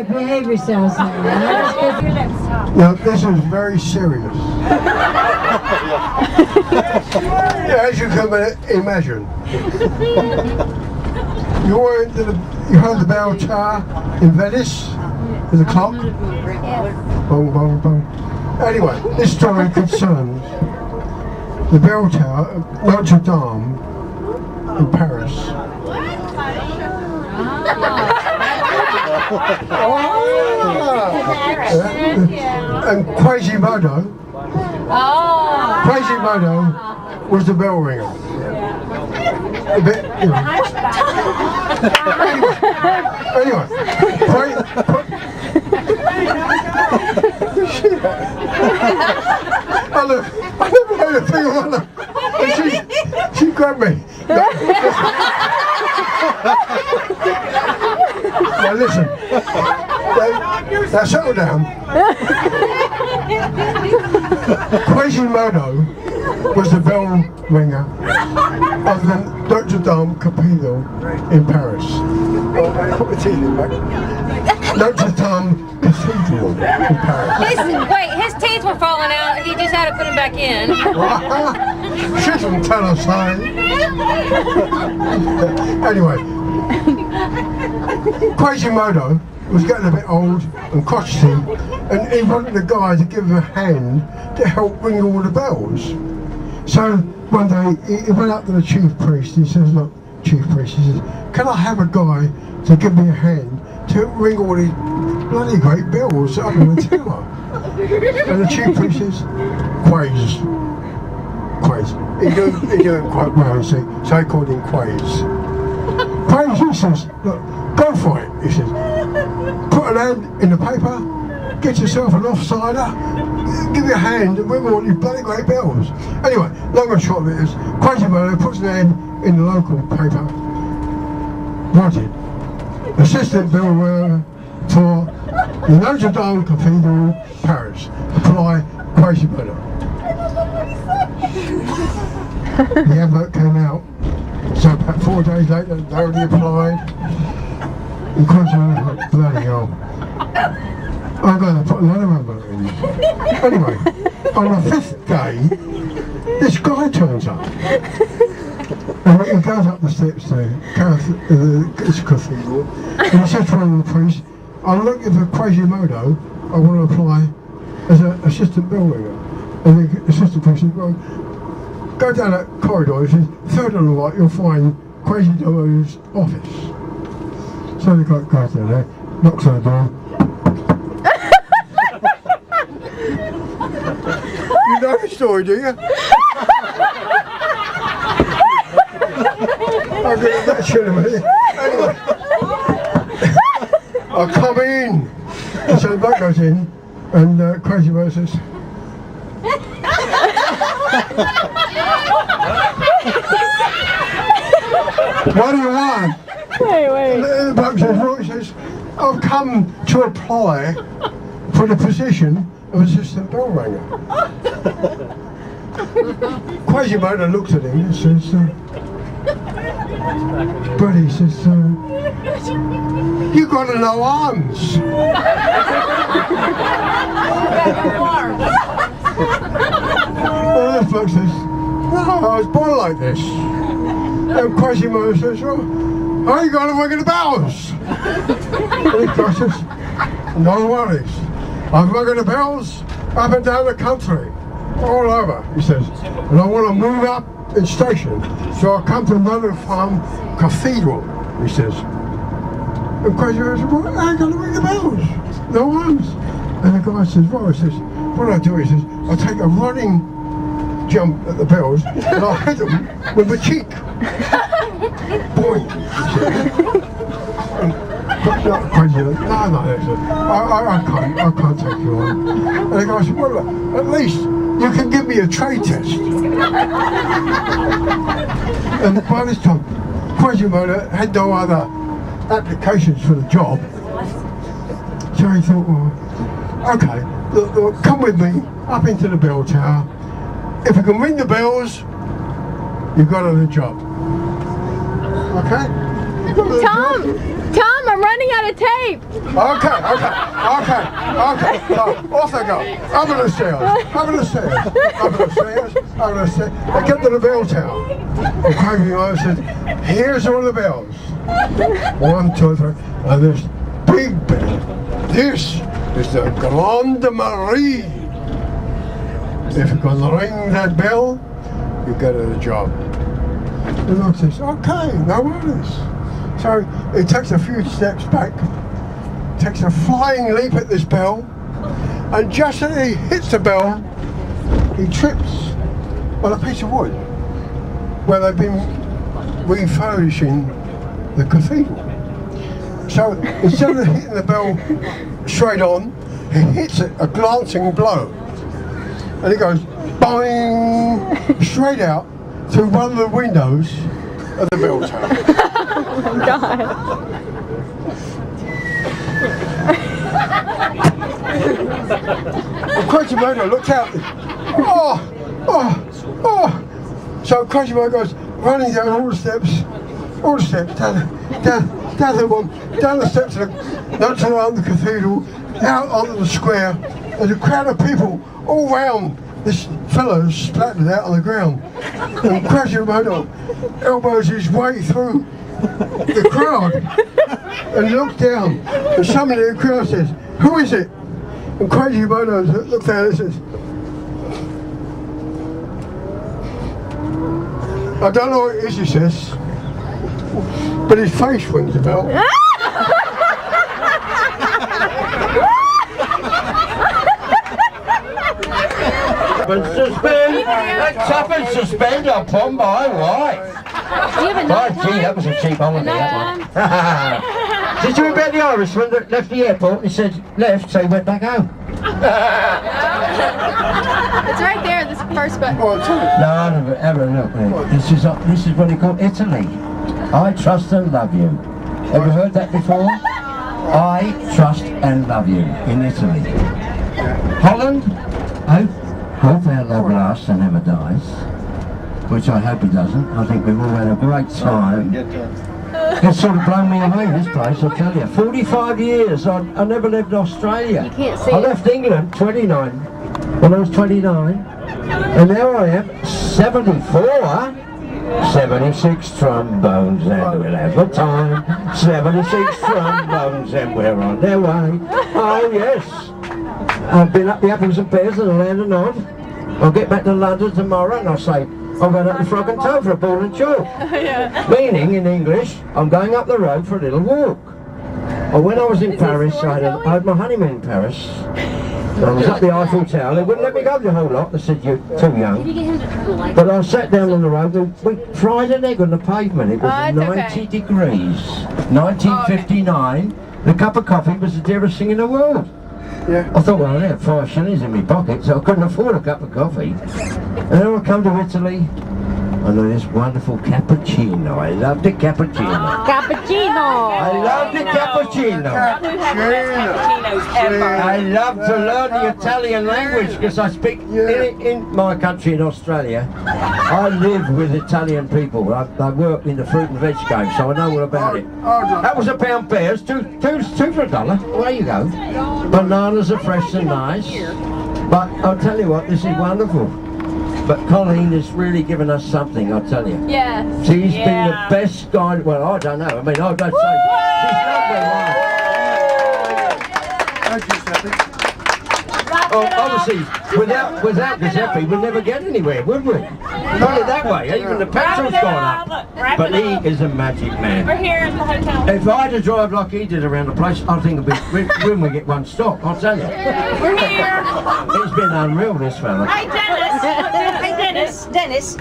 Behave yourselves now. Now this is very serious. Yeah, as you can imagine. You heard the bell tower in Venice with the clock? Bong, bong, bong. Anyway, this story concerns the bell tower at Notre Dame in Paris. And Quasimodo was the bell ringer. A bit, you know. Anyway, oh look, I never made a thing of her. She grabbed me. Now listen, now settle down. Quasimodo was the bell ringer of the Notre Dame Cathedral in Paris. Notre Dame Cathedral in Paris. His teeth were falling out. He just had to put them back in. She didn't tell us that. Anyway, Quasimodo was getting a bit old and crotchety, and he wanted the guy to give him a hand to help ring all the bells. So one day he went up to the chief priest and he says, look, chief priest, he says, can I have a guy to give me a hand to ring all these bloody great bells up in the tower? And the chief priest says, Quays. He doing quite well, you see, so I called him Quays. Quays, he says, look, go for it, he says. Put an ad in the paper, get yourself an offsider, give you a hand and ring all these bloody great bells. Anyway, long and short of it is, Quasimodo puts an ad in the local paper, wanted assistant bell ringer for the Notre Dame Cathedral, Paris. Apply Quasimodo. The advert came out, so about 4 days later they already applied. And Quasimodo went, bloody hell, I'm going to put another advert in. Anyway, on the 5th day, this guy turns up. And he goes up the steps to this cathedral, and he says to one of the priests, I'm looking for Quasimodo, I want to apply as an assistant bell ringer. And the assistant priest says, well, go down that corridor, he says, third on the right you'll find Quasimodo's office. So the guy goes down there, knocks on the door. You know the story, do you? I'll get that shit in a minute. Anyway, I'll come in. And so the bloke goes in, and Quasimodo says, what do you want? Wait. And the bloke says, well, he says, I've come to apply for the position of assistant bell ringer. Quasimodo looked at him and says, but he says, you got no arms. Well, this bloke says, no, I was born like this. And Quasimodo says, well, how are you going to ring the bells? And the guy says, no worries. I've rung the bells up and down the country, all over, he says. And I want to move up in station, so I come to Notre Dame Cathedral, he says. And Quasimodo says, well, how are you going to ring the bells? No arms. And the guy says, well, he says, what do I do? He says, I take a running jump at the bells and I hit them with my cheek. Boing. Quasimodo, no, I can't take you on. And the guy said, well, at least you can give me a trade test. And by this time, Quasimodo had no other applications for the job. So he thought, well, okay, look, come with me up into the bell tower. If I can ring the bells, you got her the job. Okay? You got her the job. Tom, I'm running out of tape. Okay. So, off they go. Up the stairs. They get to the bell tower. The crazy guy says, here's all the bells. 1, 2, 3. And this big bell. This is the Grande Marie. If you can ring that bell, you get her the job. The dog says, okay, no worries. So he takes a few steps back, takes a flying leap at this bell, and just as he hits the bell, he trips on a piece of wood where they've been refurbishing the cathedral. So instead of hitting the bell straight on, he hits it a glancing blow. And it goes boing straight out through one of the windows of the bell tower. Oh God. Crazy Mojo looks out. Oh. So Crazy Mojo goes running down all the steps, down the steps of the cathedral, out onto the square. There's a crowd of people all round this fellow splattered out on the ground. And Crazy Mojo elbows his way through the crowd and looks down, and somebody in the crowd says, who is it? And Crazy Mojo looks down and says, I don't know what it is, he says, but his face rings a bell. Let's up and suspend upon my wife. Do you have enough time? Gee, that was a cheap holiday, that one. Did you hear about the Irishman that left the airport? He said left, so he went back home. It's right there, this first button. Oh, tell me. No, I haven't looked at it. This is what they call Italy. I trust and love you. Have you heard that before? I trust and love you in Italy. Holland, hope our love lasts and never dies. Which I hope it doesn't. I think we've all had a great time. It's sort of blown me away, this place, I'll tell you. 45 years, I never left Australia. You can't see I left England 29, when I was 29. And now I am 74. 76 trombones and we'll have a time. 76 trombones and we're on their way. Oh yes. I've been up the apples and pears and the land and Nod. I'll get back to London tomorrow and I'll say, I'm going up the Frog and Toad for a ball and chalk. Yeah. Meaning, in English, I'm going up the road for a little walk. Or when I was in Paris, I had my honeymoon in Paris. I was up the Eiffel Tower. They wouldn't let me go the whole lot. They said, you're too young. But I sat down on the road and we fried an egg on the pavement. It was 90 degrees. 1959. The cup of coffee was the dearest thing in the world. Yeah. I thought, well, I had 5 shillings in my pocket, so I couldn't afford a cup of coffee. And then I come to Italy, I know this wonderful cappuccino. I love the cappuccino. Cappuccino! I love the cappuccino. I love to learn the Italian language because I speak in my country in Australia. I live with Italian people. I work in the fruit and veg game, so I know all about it. That was £1 pears, two for $1. There you go. Bananas are fresh and nice. But I'll tell you what, this is wonderful. But Colleen has really given us something, I'll tell you. Yes. She's been the best guide. Well, I don't know. I mean, I don't say. She's number one. Thank you, Stephanie. Oh, obviously, without Giuseppe, we'd never get anywhere, would we? Put it that way. Even the petrol's gone up. But he is a magic man. We're here in the hotel. If I had to drive like he did around the place, I think it'd be when we get one stop. I'll tell you. We're here. He's been unreal, this fella. Hey Dennis,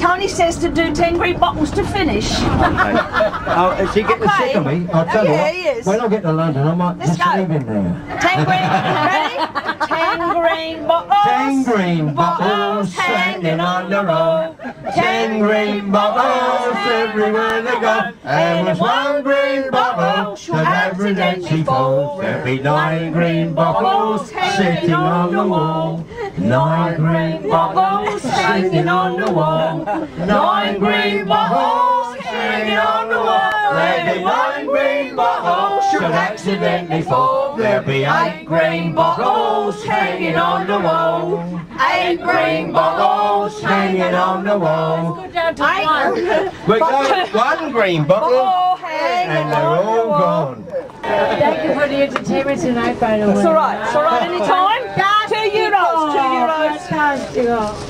Tony says to do 10 green bottles to finish. Oh, is he getting sick of me? I'll tell you what, he is. when I get to London, I might Let's just go. leave him there. 10 green, ready? 10 green bottles. 10 green bottles hanging on the road. 10 green bottles everywhere they go. And there's one green bottle that accidentally falls. There'll be 9 green bottles sitting on the wall. 9 green bottles hanging on the wall. 9 green bottles hanging on the wall. There'll be 1 green bottle should accidentally fall. There'll be 8 green bottles hanging on the wall. 8 green bottles hanging on the wall. Go down to 1. We got 1 green bottle and they're all gone. Thank you for the entertainment tonight, by the way. It's all right. It's all right. Any time. €2. €2. Fantastico.